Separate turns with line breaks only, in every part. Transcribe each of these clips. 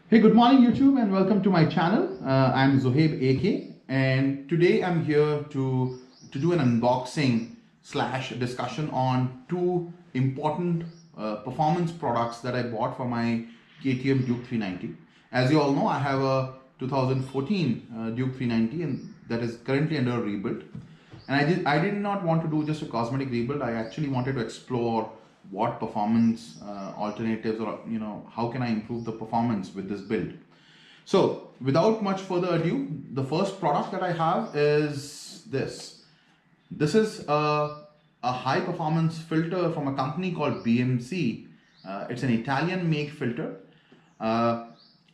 Hey, good morning YouTube and welcome to my channel. I'm Zohaib AK and today I'm here to do an unboxing slash discussion on two important performance products that I bought for my KTM Duke 390. As you all know, I have a 2014 Duke 390 and that is currently under a rebuild. And I did not want to do just a cosmetic rebuild. I actually wanted to explore what performance alternatives, or how can I improve the performance with this build. So without much further ado, the first product that I have is this. This is a high performance filter from a company called BMC. It's an Italian make filter.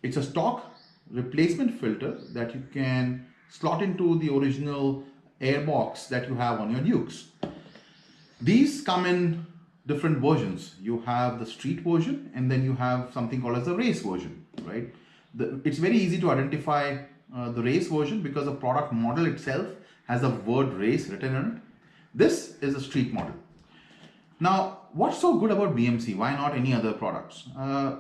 It's a stock replacement filter that you can slot into the original airbox that you have on your Dukes. These come in different versions. You have the street version and then you have something called as the race version, right? It's very easy to identify the race version because the product model itself has the word race written on it. This is a street model. Now, what's so good about BMC? Why not any other products? I've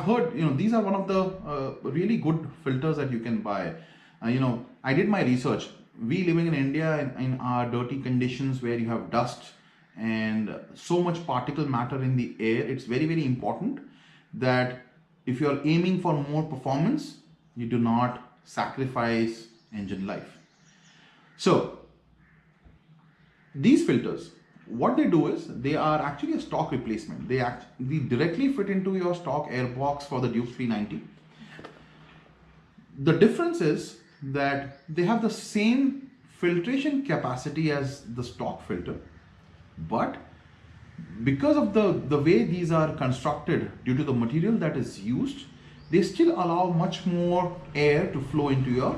heard, these are one of the really good filters that you can buy. I did my research. We living in India in our dirty conditions where you have dust and so much particle matter in the air, it's very, very important that if you're aiming for more performance, you do not sacrifice engine life. So these filters, what they do is they are actually a stock replacement. They directly fit into your stock airbox for the Duke 390. The difference is that they have the same filtration capacity as the stock filter, but because of the way these are constructed due to the material that is used, they still allow much more air to flow into your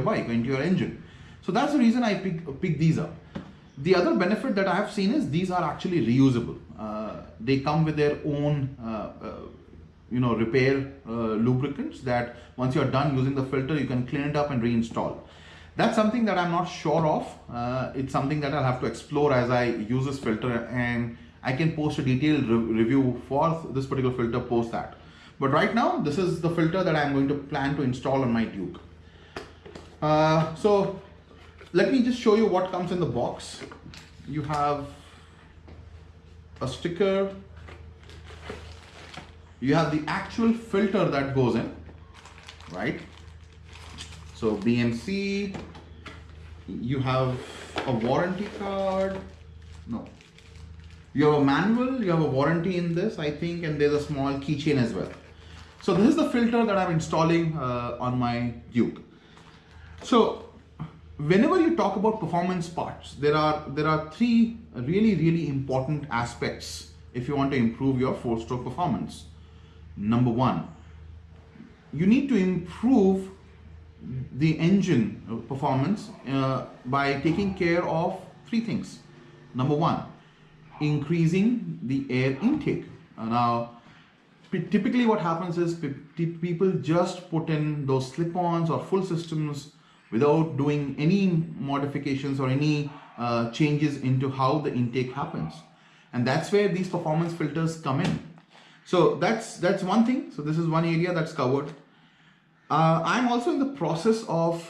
bike, into your engine. So that's the reason I pick these up. The other benefit that I have seen is these are actually reusable. They come with their own repair lubricants that once you're done using the filter, you can clean it up and reinstall. That's something that I'm not sure of. It's something that I'll have to explore as I use this filter, and I can post a detailed review for this particular filter post that. But right now, this is the filter that I'm going to plan to install on my Duke. So let me just show you what comes in the box. You have a sticker. You have the actual filter that goes in, right? So BMC, you have a warranty card. No, you have a manual, you have a warranty in this, I think, and there's a small keychain as well. So this is the filter that I'm installing on my Duke. So whenever you talk about performance parts, there are three really important aspects if you want to improve your four-stroke performance. Number one, you need to improve the engine performance by taking care of three things. Number one, increasing the air intake. Now, typically what happens is people just put in those slip-ons or full systems without doing any modifications or any changes into how the intake happens. And that's where these performance filters come in. So that's one thing. So this is one area that's covered. I'm also in the process of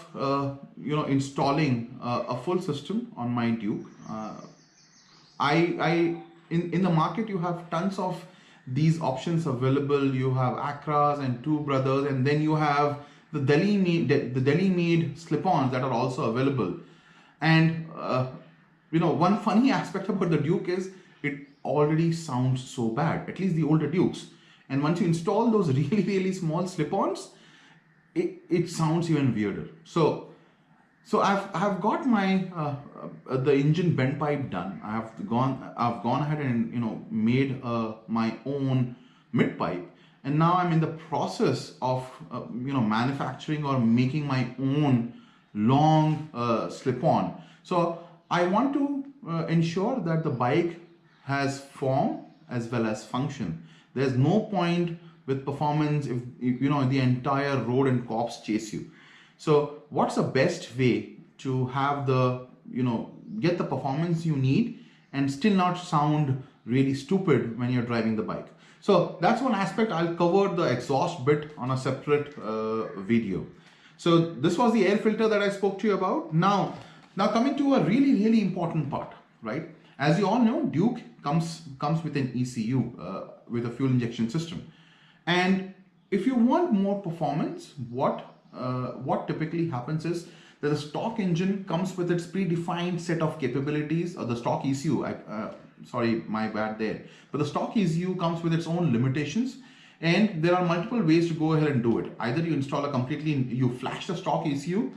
installing a full system on my Duke. In the market you have tons of these options available. You have Acras and Two Brothers, and then you have the Delhi made slip-ons that are also available. And one funny aspect about the Duke is it already sounds so bad, at least the older Dukes. And once you install those really small slip-ons, it sounds even weirder. So I've got my the engine bend pipe done. I've gone ahead and made my own mid pipe, and now I'm in the process of manufacturing or making my own long slip-on. So I want to ensure that the bike has form as well as function. There's no point with performance if the entire road and cops chase you. So what's the best way to have the get the performance you need and still not sound really stupid when you're driving the bike? So that's one aspect. I'll cover the exhaust bit on a separate video. So this was the air filter that I spoke to you about. Now coming to a really important part, right? As you all know, Duke comes with an ECU with a fuel injection system, and if you want more performance, what typically happens is that the stock engine comes with its predefined set of capabilities, or the stock ECU. Sorry, my bad there. But the stock ECU comes with its own limitations, and there are multiple ways to go ahead and do it. Either you install you flash the stock ECU,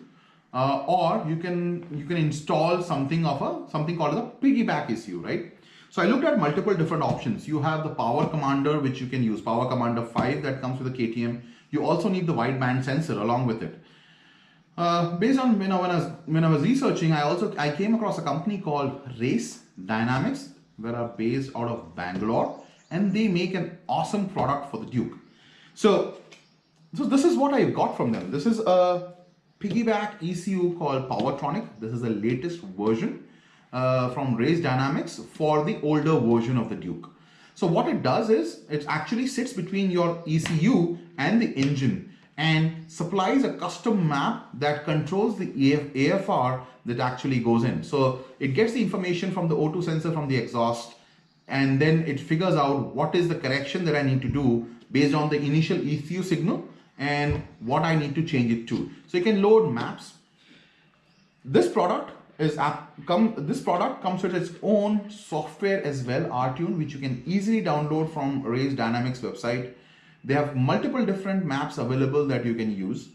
or you can install something called a piggyback ECU, right? So I looked at multiple different options. You have the Power Commander, which you can use, Power Commander 5 that comes with a KTM. You also need the wideband sensor along with it. Based on when I was researching, I came across a company called RaceDynamics, that are based out of Bangalore, and they make an awesome product for the Duke. So this is what I got from them. This is a piggyback ECU called Powertronic. This is the latest version from RaceDynamics for the older version of the Duke. So what it does is it actually sits between your ECU and the engine and supplies a custom map that controls the AFR that actually goes in. So it gets the information from the O2 sensor from the exhaust, and then it figures out what is the correction that I need to do based on the initial ECU signal and what I need to change it to. So you can load maps. This product comes with its own software as well, RTune, which you can easily download from RaceDynamics website. They have multiple different maps available that you can use.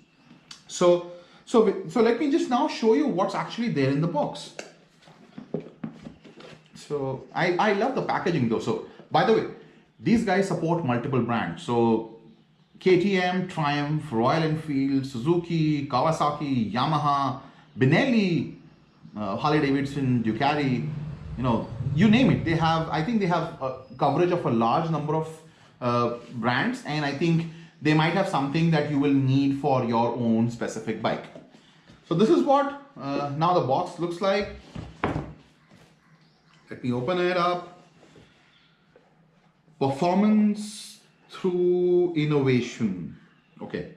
So let me just now show you what's actually there in the box. So I love the packaging though. So by the way, these guys support multiple brands. So KTM, Triumph, Royal Enfield, Suzuki, Kawasaki, Yamaha, Benelli, Harley Davidson, Ducati, you name it. I think they have coverage of a large number of brands, and I think they might have something that you will need for your own specific bike. So this is what now the box looks like. Let me open it up. Performance through innovation. Okay.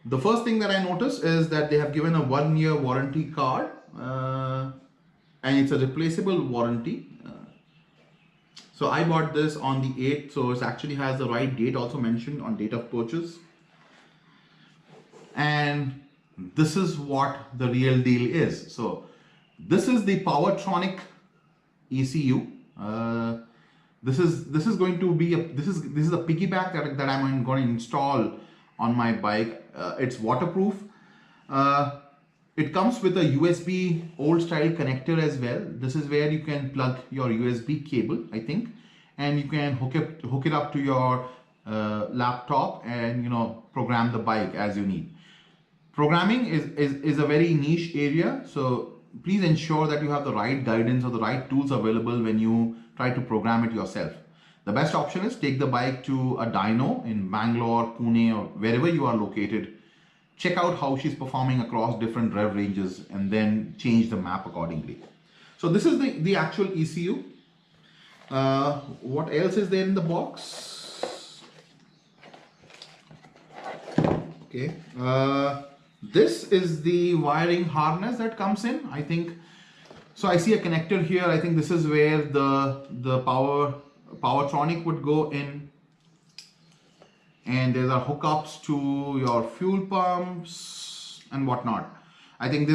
The first thing that I noticed is that they have given a 1-year warranty card, and it's a replaceable warranty. So I bought this on the 8th, so it actually has the right date also mentioned on date of purchase. And this is what the real deal is. So this is the Powertronic ECU. This is going to be this is a piggyback that I'm going to install on my bike. It's waterproof. It comes with a USB old style connector as well. This is where you can plug your USB cable, I think, and you can hook it up to your laptop and program the bike as you need. Programming is a very niche area, so please ensure that you have the right guidance or the right tools available when you try to program it yourself. The best option is take the bike to a dyno in Bangalore, Pune, or wherever you are located. Check out how she's performing across different rev ranges and then change the map accordingly. So this is the actual ECU. What else is there in the box? Okay. This is the wiring harness that comes in, I think. So I see a connector here. I think this is where the Powertronic would go in. And there are hookups to your fuel pumps and whatnot. I think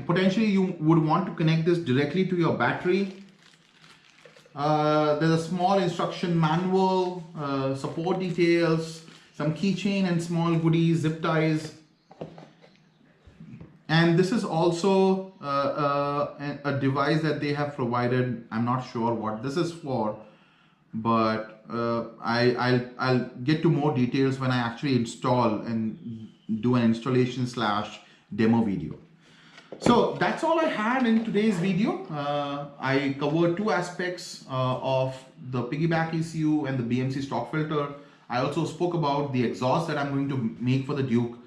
potentially you would want to connect this directly to your battery. There's a small instruction manual, support details, some keychain and small goodies, zip ties. And this is also a device that they have provided. I'm not sure what this is for, but I'll get to more details when I actually install and do an installation / demo video. So that's all I had in today's video. I covered two aspects of the piggyback ECU and the BMC stock filter. I also spoke about the exhaust that I'm going to make for the Duke.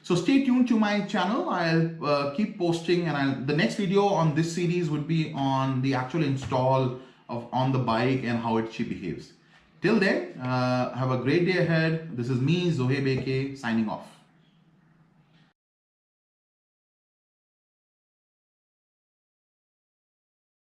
So stay tuned to my channel. I'll keep posting, and the next video on this series would be on the actual install on the bike and how she behaves. Till then, have a great day ahead. This is me, Zohaib AK, signing off.